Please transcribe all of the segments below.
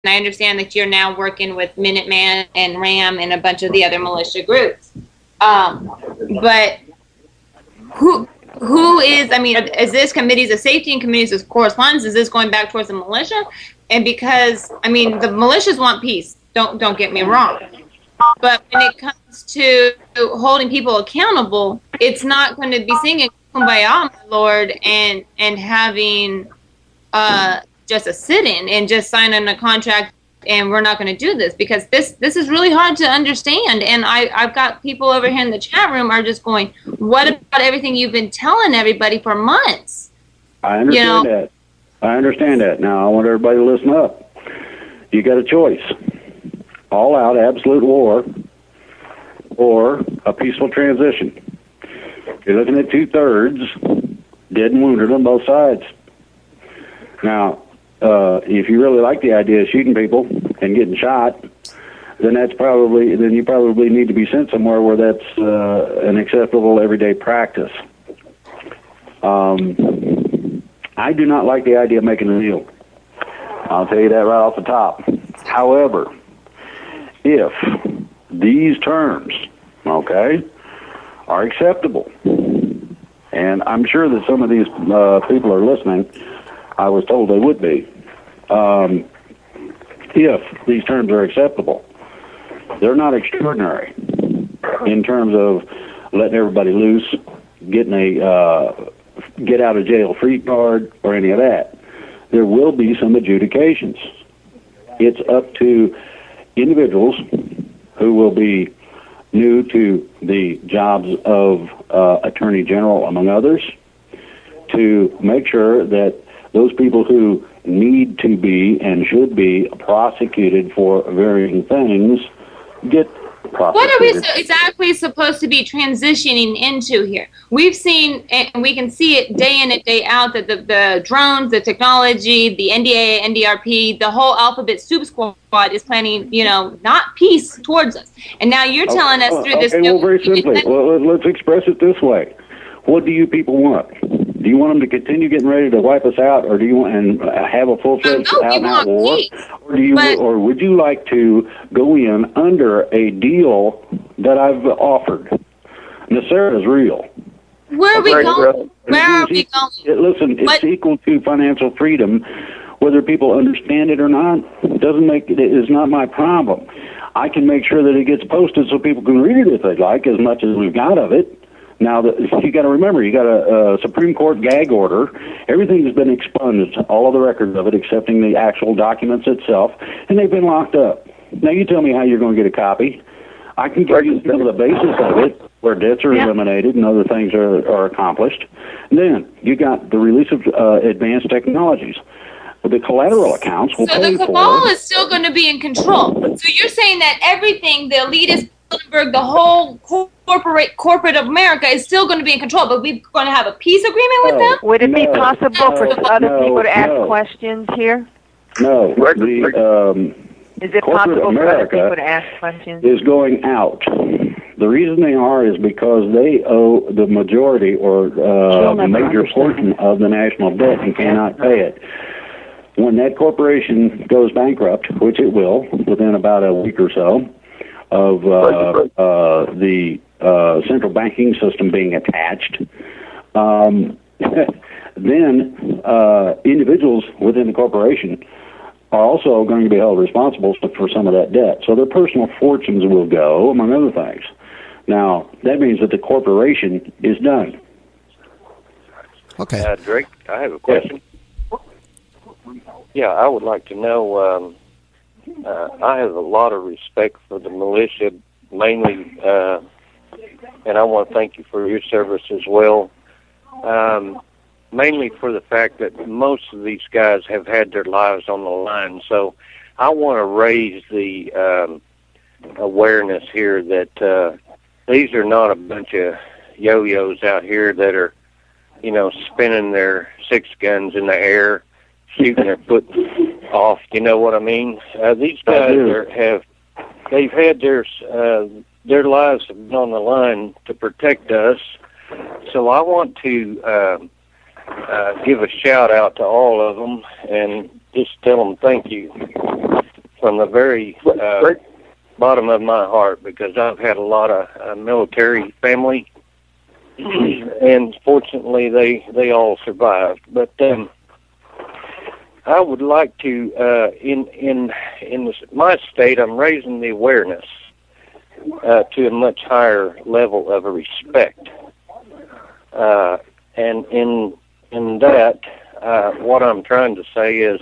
I understand that you're now working with Minuteman and RAM and a bunch of the other militia groups. But who is, I mean, is this committees of safety and committees of correspondence? Is this going back towards the militia? And because, I mean, the militias want peace. Don't get me wrong. But when it comes to holding people accountable, it's not going to be singing Kumbaya, my Lord, and having just a sit-in and just signing a contract and we're not going to do this, because this is really hard to understand. And I've got people over here in the chat room are just going, what about everything you've been telling everybody for months? I understand that. I understand that. Now, I want everybody to listen up. You got a choice. All out absolute war or a peaceful transition. You're looking at 2/3 dead and wounded on both sides. Now, if you really like the idea of shooting people and getting shot, then you probably need to be sent somewhere where that's an acceptable everyday practice. I do not like the idea of making a deal. I'll tell you that right off the top. However, if these terms, are acceptable, and I'm sure that some of these people are listening, I was told they would be. If these terms are acceptable, they're not extraordinary in terms of letting everybody loose, getting a get out of jail free card, or any of that. There will be some adjudications. It's up to individuals who will be new to the jobs of Attorney General, among others, to make sure that those people who need to be and should be prosecuted for varying things get prosecuted. What are we exactly supposed to be transitioning into here? We've seen, and we can see it day in and day out, that the drones, the technology, the NDA, NDRP, the whole alphabet soup squad is planning, not peace towards us. And now you're telling us through this. Well, very simply, let's express it this way. What do you people want? Do you want them to continue getting ready to wipe us out, or do you want and have a full-fledged out-and-out war, or would you like to go in under a deal that I've offered? NESARA is real. Where are we going? Where are we going? Listen, it's equal to financial freedom, whether people understand it or not. It is not my problem. I can make sure that it gets posted so people can read it if they'd like, as much as we've got of it. Now, you got to remember, you got a Supreme Court gag order. Everything has been expunged, all of the records of it, excepting the actual documents itself, and they've been locked up. Now, you tell me how you're going to get a copy. I can give you some of the basis of it, where debts are eliminated and other things are accomplished. And then you got the release of advanced technologies. The collateral accounts will pay for. So the cabal is still going to be in control. So you're saying that everything, the elitist, the whole corporate of America is still going to be in control, but we're going to have a peace agreement with them? Would it be possible for other people to ask questions here? No. Is it possible for other people to ask questions? Is going out. The reason they are is because they owe the majority or a major portion of the national debt and cannot pay it. When that corporation goes bankrupt, which it will within about a week or so, of the central banking system being attached, then individuals within the corporation are also going to be held responsible for some of that debt. So their personal fortunes will go, among other things. Now, that means that the corporation is done. Okay. Drake, I have a question. Yeah, I would like to know, I have a lot of respect for the militia, mainly, and I want to thank you for your service as well, mainly for the fact that most of these guys have had their lives on the line. So I want to raise the awareness here that these are not a bunch of yo-yos out here that are, spinning their 6 guns in the air, shooting their foot off. You know what I mean? These guys they've had their lives have been on the line to protect us. So I want to give a shout out to all of them and just tell them thank you. from the very bottom of my heart, because I've had a lot of military family, and fortunately they all survived. But I would like to my state, I'm raising the awareness to a much higher level of respect, and in that, what I'm trying to say is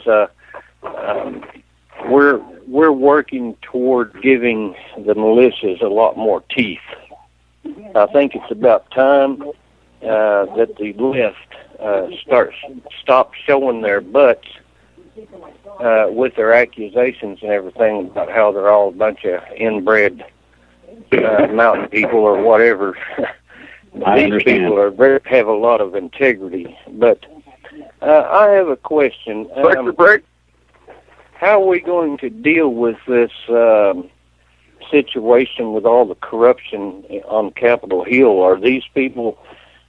we're working toward giving the militias a lot more teeth. I think it's about time that the left stop showing their butts with their accusations and everything about how they're all a bunch of inbred mountain people or whatever. These people have a lot of integrity. But I have a question. How are we going to deal with this situation with all the corruption on Capitol Hill? Are these people,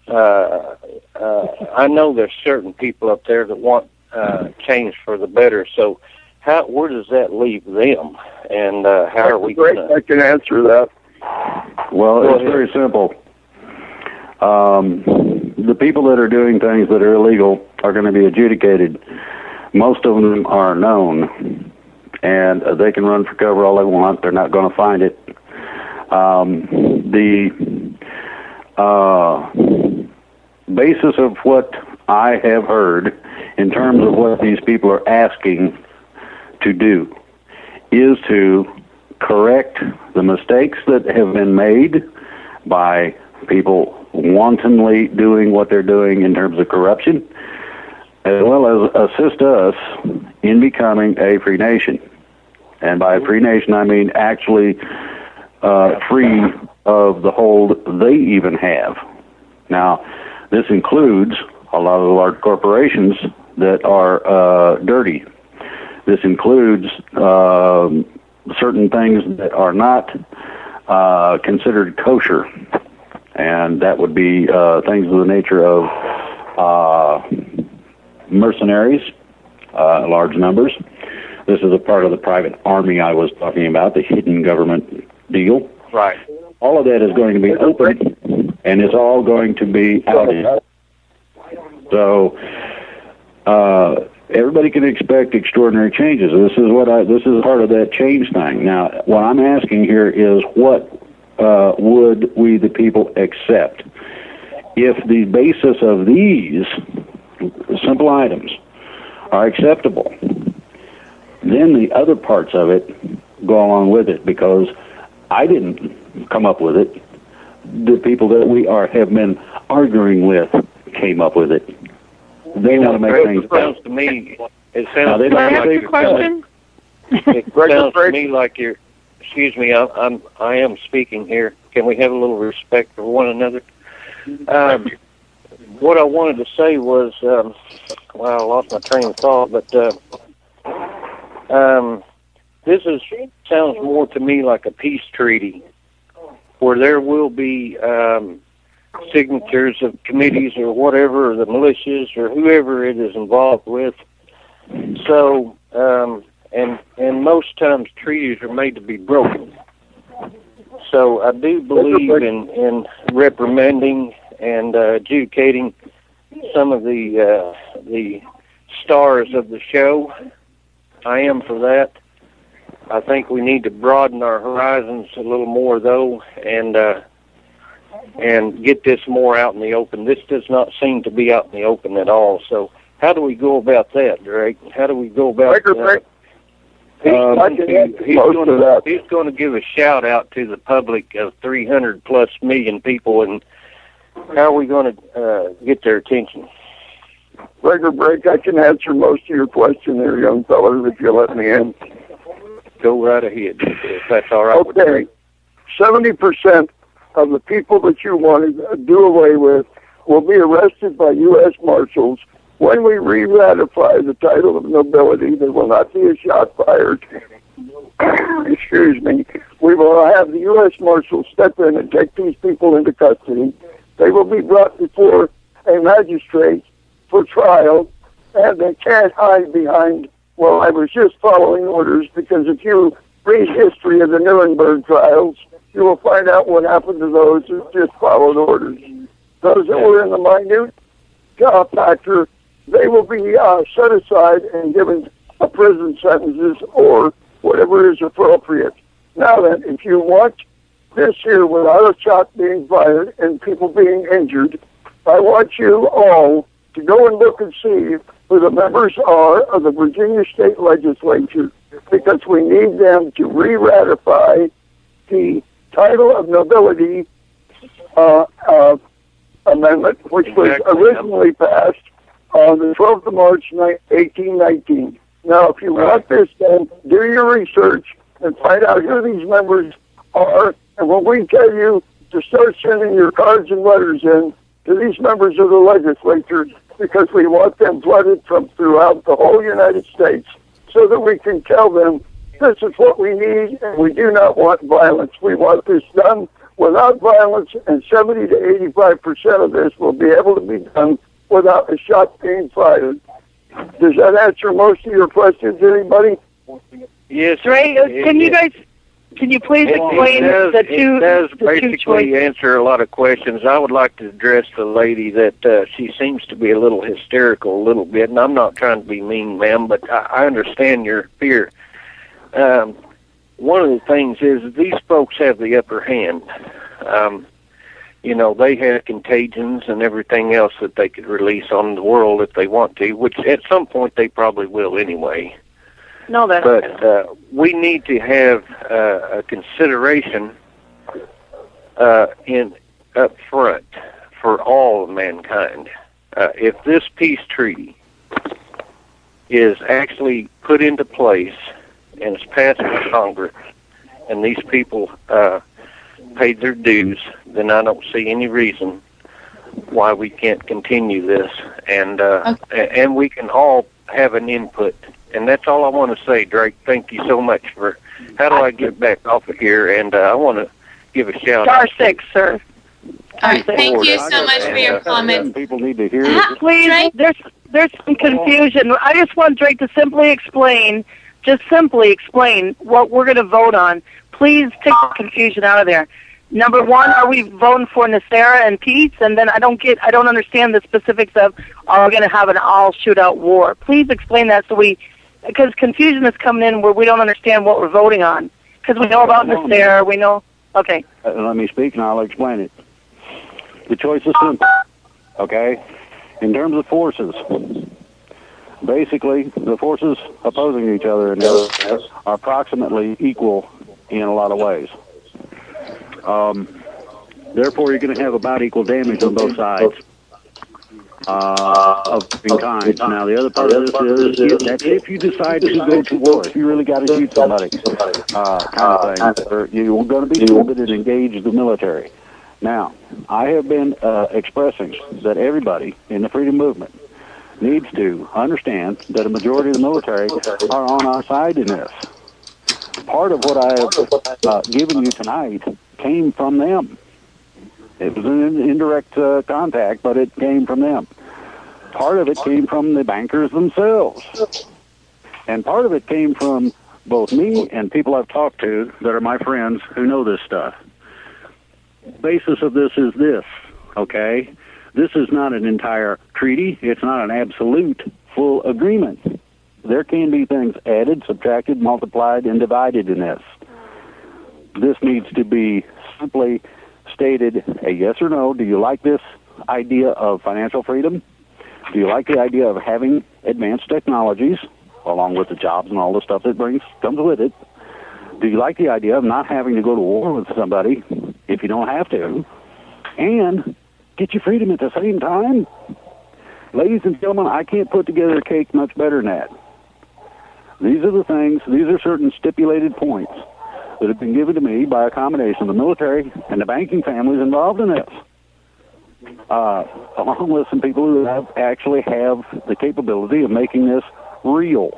I know there's certain people up there that want change for the better, so where does that leave them? And how are we going to... I can answer that. Well, it's very simple. The people that are doing things that are illegal are going to be adjudicated. Most of them are known, and they can run for cover all they want. They're not going to find it. The basis of what I have heard in terms of what these people are asking to do is to correct the mistakes that have been made by people wantonly doing what they're doing in terms of corruption, as well as assist us in becoming a free nation. And by a free nation, I mean actually free of the hold they even have. Now, this includes a lot of the large corporations that are dirty. This includes certain things that are not considered kosher, and that would be things of the nature of mercenaries, large numbers. This is a part of the private army I was talking about, the hidden government deal. Right. All of that is going to be open, and it's all going to be outed. So everybody can expect extraordinary changes. This is part of that change thing. Now, what I'm asking here is, what would we, the people, accept if the basis of these simple items are acceptable? Then the other parts of it go along with it, because I didn't come up with it. The people that we have been arguing with came up with it. They want to make things better. It sounds to me like your question. It sounds to me like you're. Excuse me, I am speaking here. Can we have a little respect for one another? What I wanted to say was, I lost my train of thought, but this sounds more to me like a peace treaty, where there will be signatures of committees or whatever, or the militias or whoever it is involved with. So, and most times treaties are made to be broken. So I do believe in reprimanding and adjudicating some of the stars of the show. I am for that. I think we need to broaden our horizons a little more, though, and get this more out in the open. This does not seem to be out in the open at all. So how do we go about that, Drake? How do we go about that? He's going to give a shout out to the public of 300 plus million people, and how are we going to get their attention? Breaker Break, I can answer most of your question there, young fellow, if you let me in. Go right ahead, if that's all right with you. 70% of the people that you want to do away with will be arrested by U.S. Marshals. When we re-ratify the title of nobility, there will not be a shot fired. Excuse me. We will have the U.S. Marshals step in and take these people into custody. They will be brought before a magistrate for trial, and they can't hide behind Well, I was just following orders, because if you read history of the Nuremberg trials, you will find out what happened to those who just followed orders. Those that were in the minute job factor, they will be set aside and given prison sentences or whatever is appropriate. Now then, if you want this here without a shot being fired and people being injured, I want you all to go and look and see who the members are of the Virginia State Legislature, because we need them to re-ratify the title of nobility amendment, which was originally passed on the 12th of March, 1819. Now, if you want this done, do your research and find out who these members are. And when we tell you to start sending your cards and letters in to these members of the legislature, because we want them flooded from throughout the whole United States, so that we can tell them this is what we need, and we do not want violence. We want this done without violence, and 70 to 85% of this will be able to be done without a shot being fired. Does that answer most of your questions, anybody? Yes. Dre, can you please explain the two? It does the basically two choices? answer a lot of questions. I would like to address the lady that she seems to be a little hysterical a little bit, and I'm not trying to be mean, ma'am, but I understand your fear. One of the things is these folks have the upper hand. They have contagions and everything else that they could release on the world if they want to, which at some point they probably will anyway. No, that. But we need to have a consideration up front for all of mankind. If this peace treaty is actually put into place and it's passed by Congress, and these people paid their dues, then I don't see any reason why we can't continue this, and we can all have an input. And that's all I want to say, Drake. Thank you so much for. How do I get back off of here? And I want to give a shout out. Star 6, sir. All right, thank you so much for your comments. People need to hear it. Please, there's some confusion. I just want Drake to simply explain what we're going to vote on. Please take the confusion out of there. Number one, are we voting for NESARA and peace? And then I don't understand the specifics of, are we going to have an all-shootout war? Please explain that because confusion is coming in where we don't understand what we're voting on. Because we know about NESARA, we know. Okay. Let me speak and I'll explain it. The choice is simple, okay? In terms of forces, basically the forces opposing each other in this are approximately equal in a lot of ways. Therefore, you're going to have about equal damage on both sides of kinds. Now, the other part of this is that if you decide to go to war, if you really got to shoot somebody, kind of thing, or you're going to be stupid and engage the military. Now, I have been expressing that everybody in the freedom movement needs to understand that a majority of the military are on our side in this. Part of what I have given you tonight came from them. It was an indirect contact, but it came from them. Part of it came from the bankers themselves. And part of it came from both me and people I've talked to that are my friends who know this stuff. The basis of this is this, okay? This is not an entire treaty. It's not an absolute full agreement. There can be things added, subtracted, multiplied, and divided in this. This needs to be simply stated a yes or no. Do you like this idea of financial freedom? Do you like the idea of having advanced technologies, along with the jobs and all the stuff that comes with it? Do you like the idea of not having to go to war with somebody if you don't have to, and get your freedom at the same time? Ladies and gentlemen, I can't put together a cake much better than that. These are the things, these are certain stipulated points that have been given to me by a combination of the military and the banking families involved in this, along with some people who actually have the capability of making this real.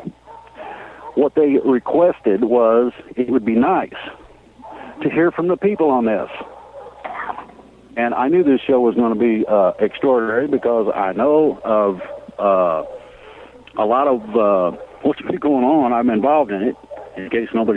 What they requested was it would be nice to hear from the people on this. And I knew this show was going to be extraordinary because I know of a lot of what's been going on. I'm involved in it, in case nobody